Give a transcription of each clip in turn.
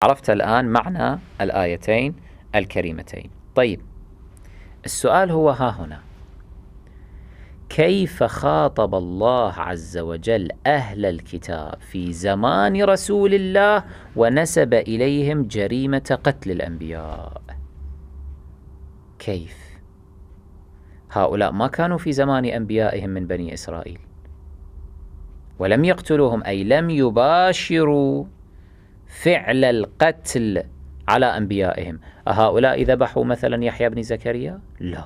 عرفت الآن معنى الآيتين الكريمتين. طيب، السؤال هو ها هنا: كيف خاطب الله عز وجل أهل الكتاب في زمان رسول الله ونسب إليهم جريمة قتل الأنبياء؟ كيف؟ هؤلاء ما كانوا في زمان أنبيائهم من بني إسرائيل، ولم يقتلوهم، أي لم يباشروا فعل القتل على أنبيائهم. أهؤلاء ذبحوا مثلا يحيى بن زكريا؟ لا،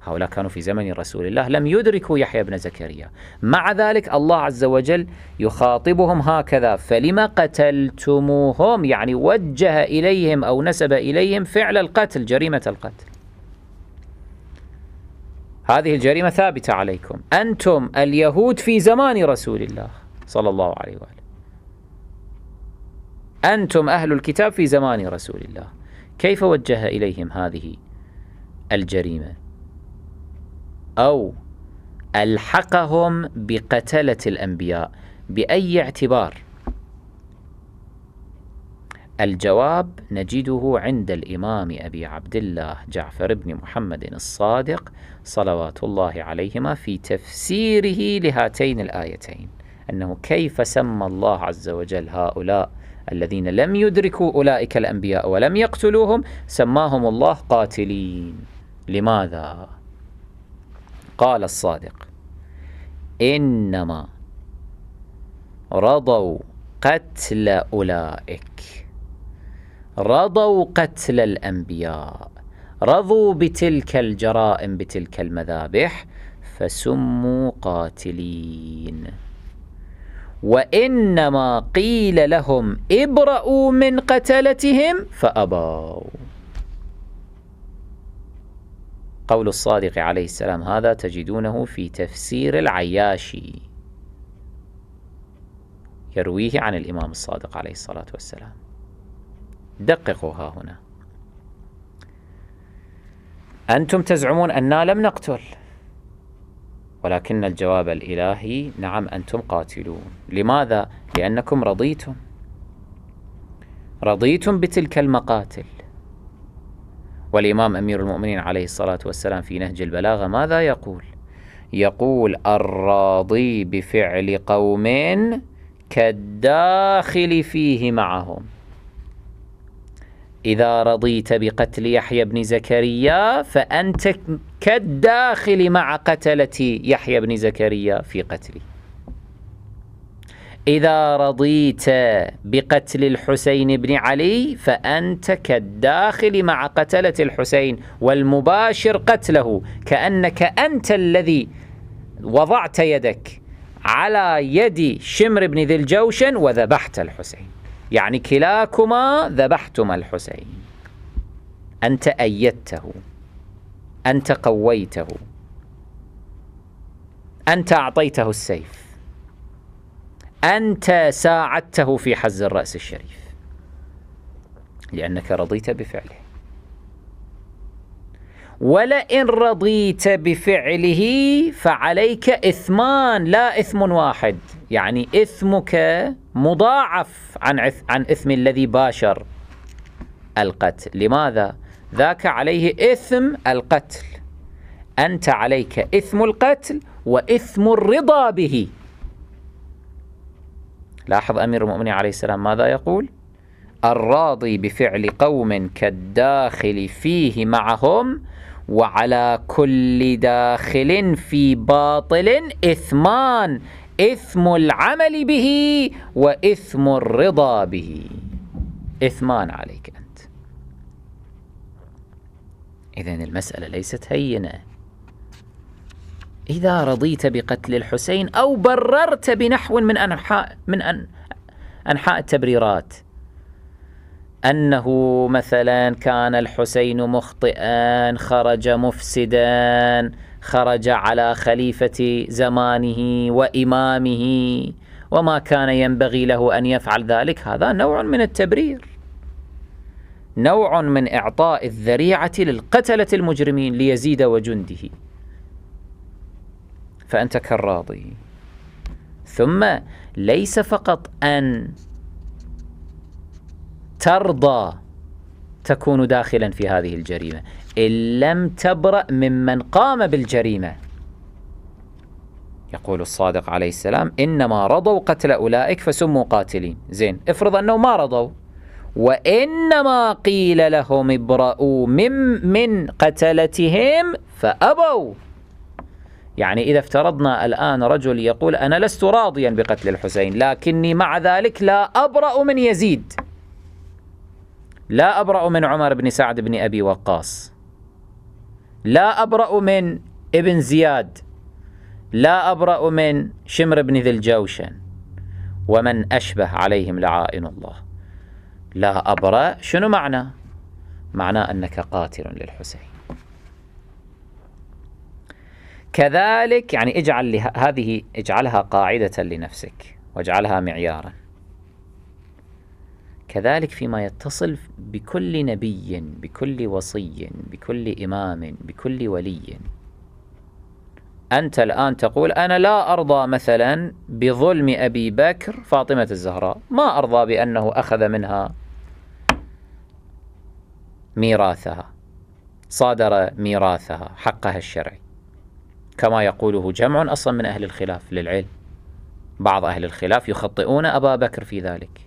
هؤلاء كانوا في زمن رسول الله، لم يدركوا يحيى بن زكريا. مع ذلك الله عز وجل يخاطبهم هكذا: فلما قتلتموهم، يعني وجه إليهم أو نسب إليهم فعل القتل، جريمة القتل. هذه الجريمة ثابتة عليكم، أنتم اليهود في زمان رسول الله صلى الله عليه وآله، أنتم أهل الكتاب في زمان رسول الله. كيف وجه إليهم هذه الجريمة أو ألحقهم بقتلة الأنبياء؟ بأي اعتبار؟ الجواب نجده عند الإمام أبي عبد الله جعفر بن محمد الصادق صلوات الله عليهما في تفسيره لهاتين الآيتين، أنه كيف سمى الله عز وجل هؤلاء الذين لم يدركوا أولئك الأنبياء ولم يقتلوهم، سماهم الله قاتلين. لماذا؟ قال الصادق: إنما رضوا قتل أولئك، رضوا قتل الأنبياء، رضوا بتلك الجرائم بتلك المذابح، فسموا قاتلين. وإنما قيل لهم ابرأوا من قتلتهم فأبوا. قول الصادق عليه السلام هذا تجدونه في تفسير العياشي، يرويه عن الإمام الصادق عليه الصلاة والسلام. دققوا ها هنا: أنتم تزعمون أننا لم نقتل، ولكن الجواب الإلهي: نعم أنتم قاتلون. لماذا؟ لأنكم رضيتم بتلك المقاتل. والإمام أمير المؤمنين عليه الصلاة والسلام في نهج البلاغة ماذا يقول؟ يقول: الراضي بفعل قوم كالداخل فيه معهم. إذا رضيت بقتل يحيى بن زكريا فأنت كالداخل مع قتلة يحيى بن زكريا في قتله. إذا رضيت بقتل الحسين بن علي فأنت كالداخل مع قتلة الحسين والمباشر قتله، كأنك أنت الذي وضعت يدك على يد شمر بن ذي الجوشن وذبحت الحسين، يعني كلاكما ذبحتما الحسين. أنت أيدته، أنت قويته، أنت أعطيته السيف، أنت ساعدته في حز الرأس الشريف، لأنك رضيت بفعله. ولئن رضيت بفعله فعليك إثمان لا إثم واحد، يعني إثمك مضاعف عن إثم الذي باشر القتل. لماذا؟ ذاك عليه إثم القتل، أنت عليك إثم القتل وإثم الرضا به. لاحظ أمير المؤمنين عليه السلام ماذا يقول؟ الراضي بفعل قوم كالداخل فيه معهم، وعلى كل داخل في باطل إثمان، إثم العمل به وإثم الرضا به، إثمان عليك أنت. إذن المسألة ليست هينة. إذا رضيت بقتل الحسين أو بررت بنحو من أنحاء التبريرات أنه مثلا كان الحسين مخطئا، خرج مفسدا، خرج على خليفة زمانه وإمامه وما كان ينبغي له أن يفعل ذلك، هذا نوع من التبرير، نوع من إعطاء الذريعة للقتلة المجرمين ليزيد وجنده، فأنت كالراضي. ثم ليس فقط أن ترضى تكون داخلا في هذه الجريمة إن لم تبرأ ممن قام بالجريمة. يقول الصادق عليه السلام: إنما رضوا قتل أولئك فسموا قاتلين. زين، افرض أنه ما رضوا، وإنما قيل لهم ابرأوا من قتلتهم فأبوا. يعني إذا افترضنا الآن رجل يقول: أنا لست راضيا بقتل الحسين، لكني مع ذلك لا أبرأ من يزيد، لا أبرأ من عمر بن سعد بن أبي وقاص، لا أبرأ من ابن زياد، لا أبرأ من شمر بن ذي الجوشن ومن أشبه عليهم لعائن الله، لا أبرأ. شنو معنى؟ معنى أنك قاتل للحسين. كذلك يعني اجعلها قاعدة لنفسك واجعلها معيارا. كذلك فيما يتصل بكل نبي، بكل وصي، بكل إمام، بكل ولي. أنت الآن تقول: أنا لا أرضى مثلا بظلم أبي بكر فاطمة الزهراء، ما أرضى بأنه أخذ منها ميراثها، صادر ميراثها حقها الشرعي، كما يقوله جمع أصلا من أهل الخلاف للعلم. بعض أهل الخلاف يخطئون أبا بكر في ذلك،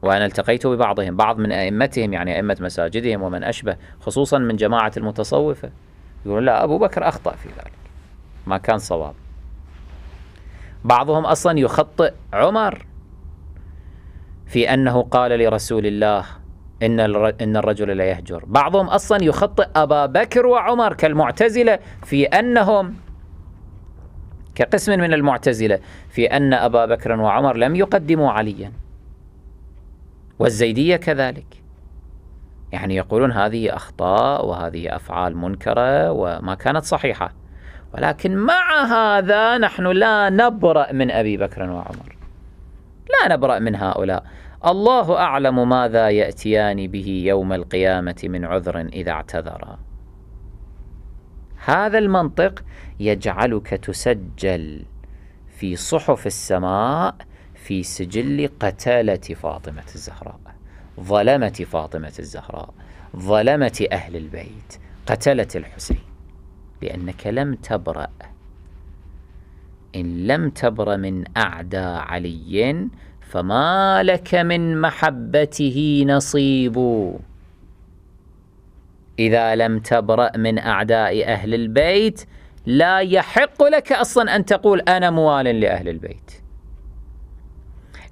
وأنا التقيت ببعضهم، بعض من أئمتهم، يعني أئمة مساجدهم ومن أشبه، خصوصا من جماعة المتصوفة، يقولون: لا، أبو بكر أخطأ في ذلك، ما كان صواب. بعضهم أصلا يخطئ عمر في أنه قال لرسول الله: إن الرجل لا يهجر. بعضهم أصلا يخطئ أبا بكر وعمر كالمعتزلة في أنهم، كقسم من المعتزلة، في أن أبا بكر وعمر لم يقدموا عليا، والزيدية كذلك. يعني يقولون هذه أخطاء وهذه أفعال منكرة وما كانت صحيحة، ولكن مع هذا نحن لا نبرأ من أبي بكر وعمر، لا نبرأ من هؤلاء. الله أعلم ماذا يأتيان به يوم القيامة من عذر إذا اعتذرا. هذا المنطق يجعلك تسجل في صحف السماء في سجل قتلة فاطمة الزهراء، ظلمة فاطمة الزهراء، ظلمة أهل البيت، قتلة الحسين، لأنك لم تبرأ. إن لم تبرأ من أعداء علي فما لك من محبته نصيب. إذا لم تبرأ من أعداء أهل البيت لا يحق لك أصلا أن تقول أنا موال لأهل البيت.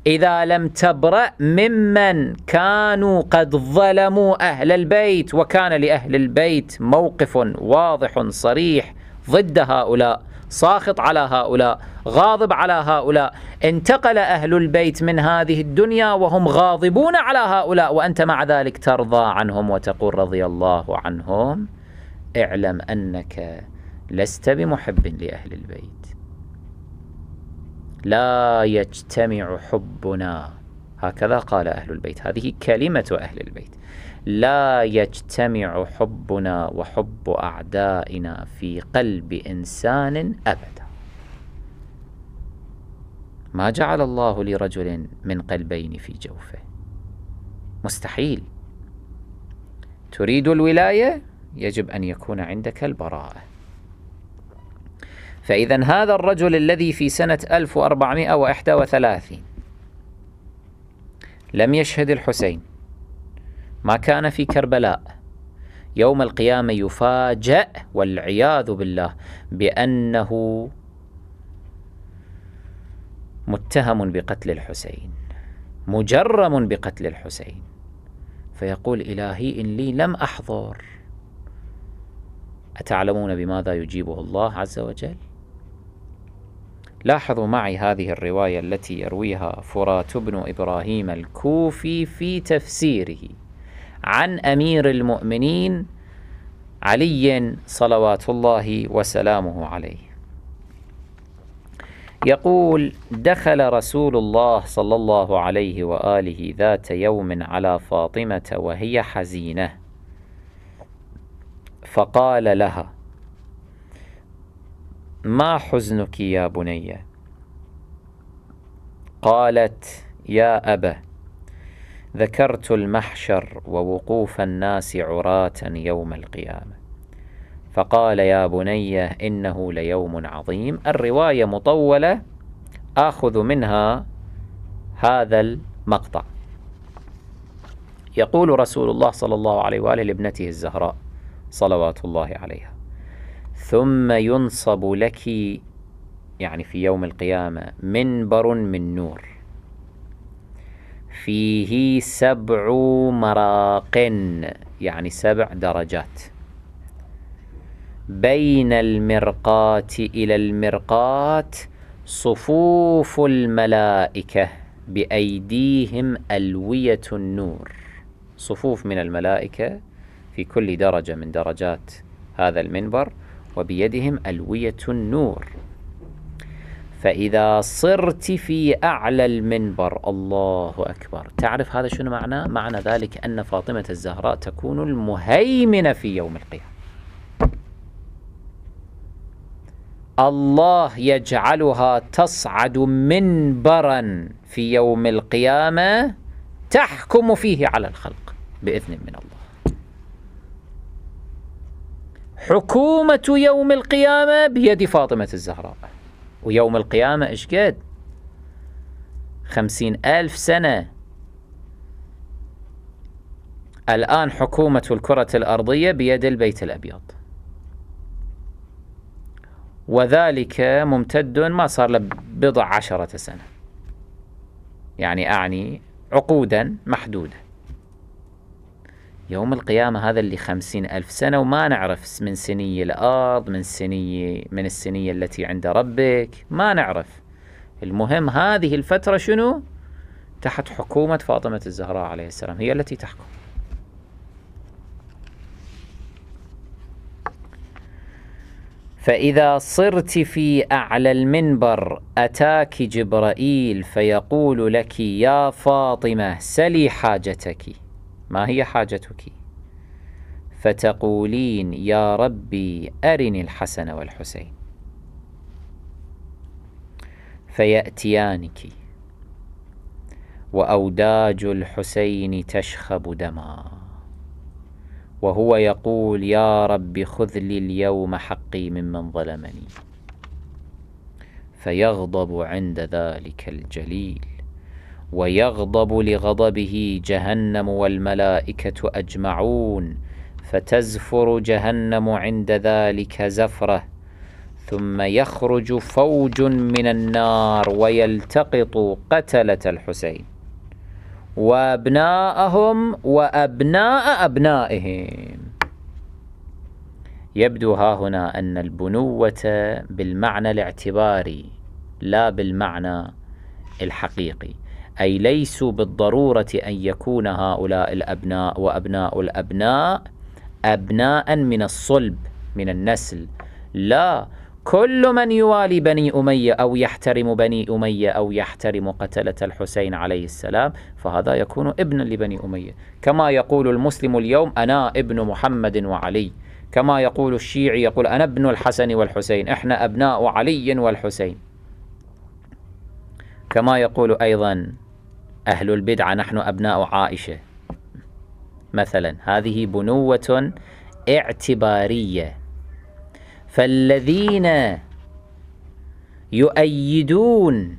إذا لم تبرأ ممن كانوا قد ظلموا أهل البيت، وكان لأهل البيت موقف واضح صريح ضد هؤلاء، ساخط على هؤلاء، غاضب على هؤلاء، انتقل أهل البيت من هذه الدنيا وهم غاضبون على هؤلاء، وأنت مع ذلك ترضى عنهم وتقول رضي الله عنهم، اعلم أنك لست بمحب لأهل البيت. لا يجتمع حبنا، هكذا قال أهل البيت، هذه كلمة أهل البيت، لا يجتمع حبنا وحب أعدائنا في قلب إنسان أبدا. ما جعل الله لرجل من قلبين في جوفه، مستحيل. تريد الولاية يجب أن يكون عندك البراءة. فإذا هذا الرجل الذي في سنة 1431 لم يشهد الحسين، ما كان في كربلاء، يوم القيامة يفاجأ والعياذ بالله بأنه متهم بقتل الحسين، مجرم بقتل الحسين، فيقول إلهي إن لي لم أحضر. أتعلمون بماذا يجيبه الله عز وجل؟ لاحظوا معي هذه الرواية التي يرويها فرات بن إبراهيم الكوفي في تفسيره عن أمير المؤمنين علي صلوات الله وسلامه عليه. يقول: دخل رسول الله صلى الله عليه وآله ذات يوم على فاطمة وهي حزينة، فقال لها: ما حزنك يا بني؟ قالت: يا أبا، ذكرت المحشر ووقوف الناس عراة يوم القيامة، فقال يا بني إنه ليوم عظيم. الرواية مطولة، آخذ منها هذا المقطع. يقول رسول الله صلى الله عليه وآله لابنته الزهراء صلوات الله عليها: ثم ينصب لك، يعني في يوم القيامة، منبر من نور فيه 7 مراق، يعني 7 درجات، بين المرقاة إلى المرقاة صفوف الملائكة بأيديهم ألوية النور. صفوف من الملائكة في كل درجة من درجات هذا المنبر، وبيدهم ألوية النور. فإذا صرت في أعلى المنبر، الله أكبر، تعرف هذا شنو معناه؟ معنى ذلك أن فاطمة الزهراء تكون المهيمنة في يوم القيامة. الله يجعلها تصعد منبرا في يوم القيامة تحكم فيه على الخلق بإذن من الله. حكومة يوم القيامة بيد فاطمة الزهراء. ويوم القيامة إيش قد؟ 50,000 سنة. الآن حكومة الكرة الأرضية بيد البيت الأبيض، وذلك ممتد ما صار له بضع 10 سنة، يعني أعني عقودا محدودة. يوم القيامة هذا اللي 50,000 سنة، وما نعرف من سنية الأرض من السنية التي عند ربك، ما نعرف. المهم هذه الفترة شنو؟ تحت حكومة فاطمة الزهراء عليه السلام، هي التي تحكم. فإذا صرت في أعلى المنبر أتاك جبرائيل فيقول لك يا فاطمة سلي حاجتك. ما هي حاجتك؟ فتقولين يا ربي أرني الحسن والحسين، فيأتيانك وأوداج الحسين تشخب دما، وهو يقول يا رب خذ لي اليوم حقي ممن ظلمني. فيغضب عند ذلك الجليل، ويغضب لغضبه جهنم والملائكة أجمعون، فتزفر جهنم عند ذلك زفرة، ثم يخرج فوج من النار ويلتقط قتلة الحسين وأبناءهم وأبناء أبنائهم. يبدو ها هنا أن البنوة بالمعنى الاعتباري لا بالمعنى الحقيقي، أي ليسوا بالضرورة أن يكون هؤلاء الأبناء وأبناء الأبناء أبناء من الصلب من النسل، لا، كل من يوالي بني أمية أو يحترم بني أمية أو يحترم قتلة الحسين عليه السلام فهذا يكون ابنا لبني أمية، كما يقول المسلم اليوم أنا ابن محمد وعلي، كما يقول الشيعي يقول أنا ابن الحسن والحسين، إحنا أبناء علي والحسين، كما يقول أيضا أهل البدعة نحن أبناء عائشة مثلا. هذه بنوة اعتبارية. فالذين يؤيدون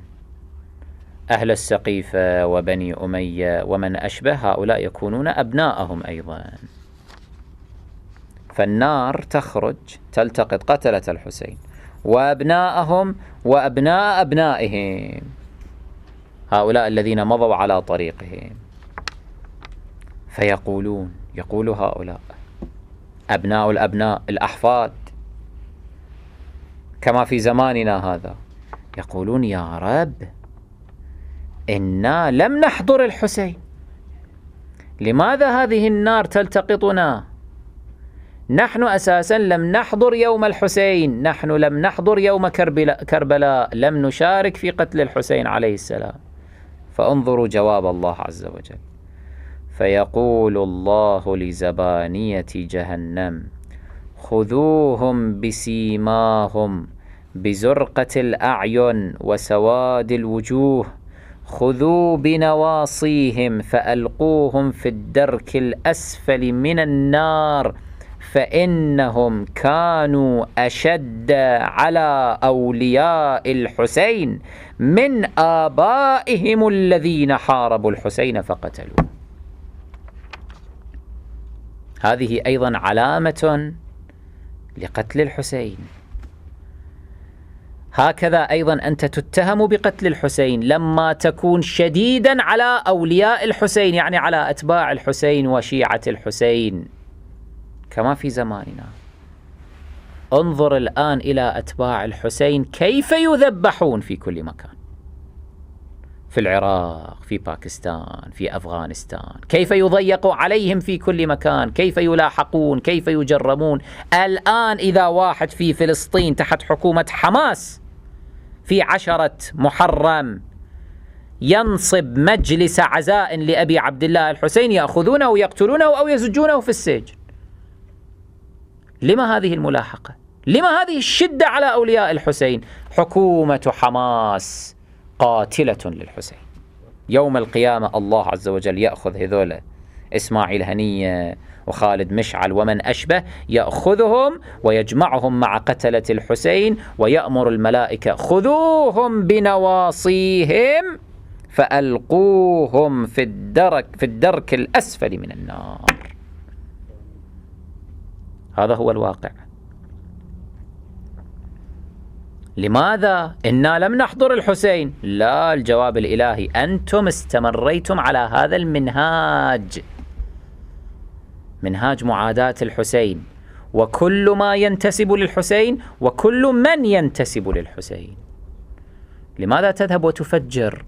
أهل السقيفة وبني أمية ومن أشبه هؤلاء يكونون أبناءهم أيضا. فالنار تخرج تلتقط قتلة الحسين وأبناءهم وأبناء أبنائهم، هؤلاء الذين مضوا على طريقهم، فيقول هؤلاء أبناء الأبناء الأحفاد كما في زماننا هذا، يقولون يا رب إنا لم نحضر الحسين، لماذا هذه النار تلتقطنا؟ نحن أساسا لم نحضر يوم الحسين، نحن لم نحضر يوم كربلاء، لم نشارك في قتل الحسين عليه السلام. فانظروا جواب الله عز وجل. فيقول الله لزبانية جهنم خذوهم بسيماهم بزرقة الأعين وسواد الوجوه خذوا بنواصيهم فألقوهم في الدرك الأسفل من النار فإنهم كانوا أشد على أولياء الحسين من آبائهم الذين حاربوا الحسين فقتلوه. هذه أيضا علامة لقتل الحسين. هكذا أيضا أنت تتهم بقتل الحسين لما تكون شديدا على أولياء الحسين، يعني على أتباع الحسين وشيعة الحسين كما في زماننا. انظر الآن إلى أتباع الحسين كيف يذبحون في كل مكان، في العراق، في باكستان، في أفغانستان، كيف يضيق عليهم في كل مكان، كيف يلاحقون، كيف يجرمون. الآن إذا واحد في فلسطين تحت حكومة حماس في 10 محرم ينصب مجلس عزاء لأبي عبد الله الحسين يأخذونه ويقتلونه أو يزجونه في السجن. لما هذه الملاحقة؟ لما هذه الشدة على أولياء الحسين؟ حكومة حماس قاتلة للحسين. يوم القيامة الله عز وجل يأخذ هذول إسماعيل هنية وخالد مشعل ومن أشبه، يأخذهم ويجمعهم مع قتلة الحسين ويأمر الملائكة خذوهم بنواصيهم فألقوهم في الدرك الأسفل من النار. هذا هو الواقع. لماذا؟ إنا لم نحضر الحسين. لا، الجواب الإلهي أنتم استمريتم على هذا المنهاج، منهاج معاداة الحسين وكل ما ينتسب للحسين وكل من ينتسب للحسين. لماذا تذهب وتفجر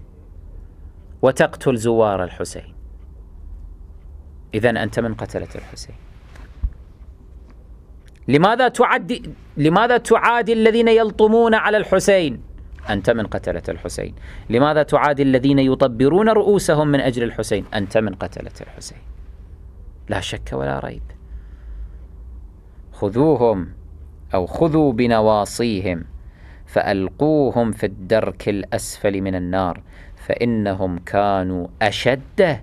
وتقتل زوار الحسين؟ إذن أنت من قتلة الحسين. لماذا تعادي الذين يلطمون على الحسين؟ أنت من قتلة الحسين. لماذا تعادي الذين يطبرون رؤوسهم من أجل الحسين؟ أنت من قتلة الحسين، لا شك ولا ريب. خذوهم أو خذوا بنواصيهم فألقوهم في الدرك الأسفل من النار فإنهم كانوا أشد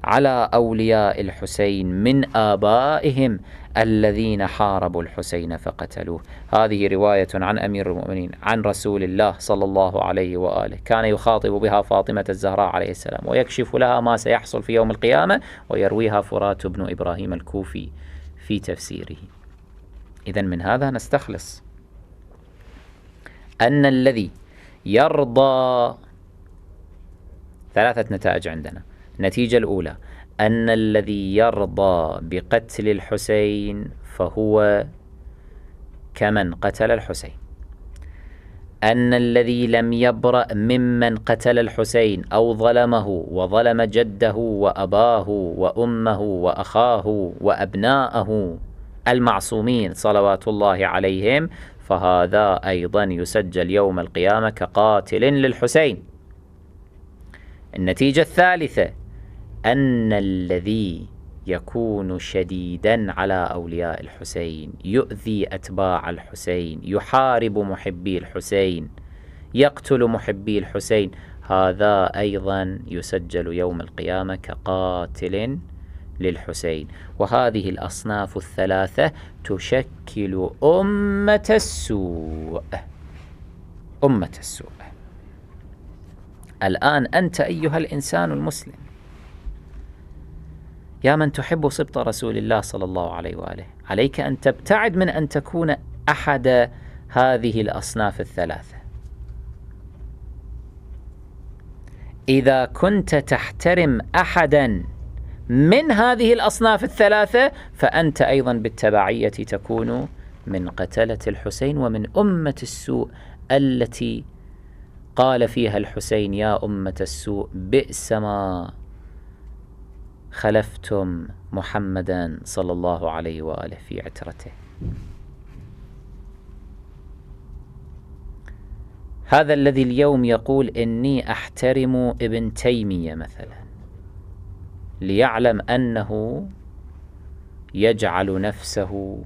على أولياء الحسين من آبائهم الذين حاربوا الحسين فقتلوه. هذه رواية عن أمير المؤمنين عن رسول الله صلى الله عليه وآله، كان يخاطب بها فاطمة الزهراء عليه السلام ويكشف لها ما سيحصل في يوم القيامة، ويرويها فرات بن إبراهيم الكوفي في تفسيره. إذن من هذا نستخلص أن الذي يرضى 3 نتائج عندنا. النتيجة الأولى أن الذي يرضى بقتل الحسين فهو كمن قتل الحسين. أن الذي لم يبرأ ممن قتل الحسين أو ظلمه وظلم جده وأباه وأمه وأخاه وأبناءه المعصومين صلوات الله عليهم، فهذا أيضا يسجل يوم القيامة كقاتل للحسين. النتيجة الثالثة أن الذي يكون شديدا على أولياء الحسين، يؤذي أتباع الحسين، يحارب محبي الحسين، يقتل محبي الحسين، هذا أيضا يسجل يوم القيامة كقاتل للحسين. وهذه الأصناف الثلاثة تشكل أمة السوء. أمة السوء. الآن أنت أيها الإنسان المسلم، يا من تحب سبط رسول الله صلى الله عليه وآله، عليك أن تبتعد من أن تكون أحد هذه الأصناف الثلاثة. إذا كنت تحترم أحدا من هذه الأصناف الثلاثة فأنت أيضا بالتبعية تكون من قتلة الحسين ومن أمة السوء التي قال فيها الحسين: يا أمة السوء بئس ما خلفتم محمدا صلى الله عليه وآله في عترته. هذا الذي اليوم يقول إني أحترم ابن تيمية مثلا، ليعلم أنه يجعل نفسه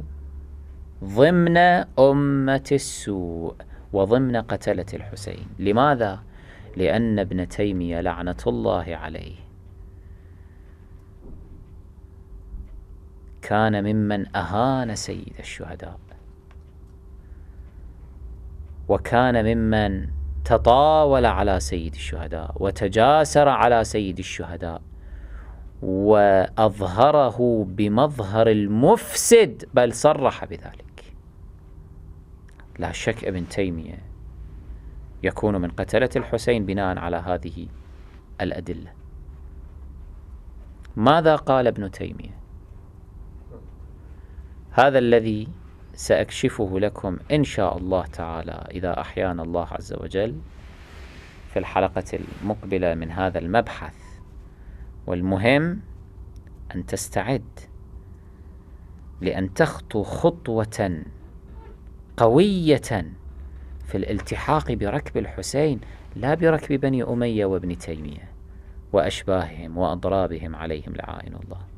ضمن أمة السوء وضمن قتلة الحسين. لماذا؟ لأن ابن تيمية لعنة الله عليه كان ممن أهان سيد الشهداء، وكان ممن تطاول على سيد الشهداء وتجاسر على سيد الشهداء وأظهره بمظهر المفسد، بل صرح بذلك. لا شك ابن تيمية يكون من قتلة الحسين بناء على هذه الأدلة. ماذا قال ابن تيمية؟ هذا الذي سأكشفه لكم إن شاء الله تعالى إذا أحيانا الله عز وجل في الحلقة المقبلة من هذا المبحث. والمهم أن تستعد لأن تخطو خطوة قوية في الالتحاق بركب الحسين، لا بركب بني أمية وابن تيمية وأشباههم وأضرابهم عليهم لعائن الله.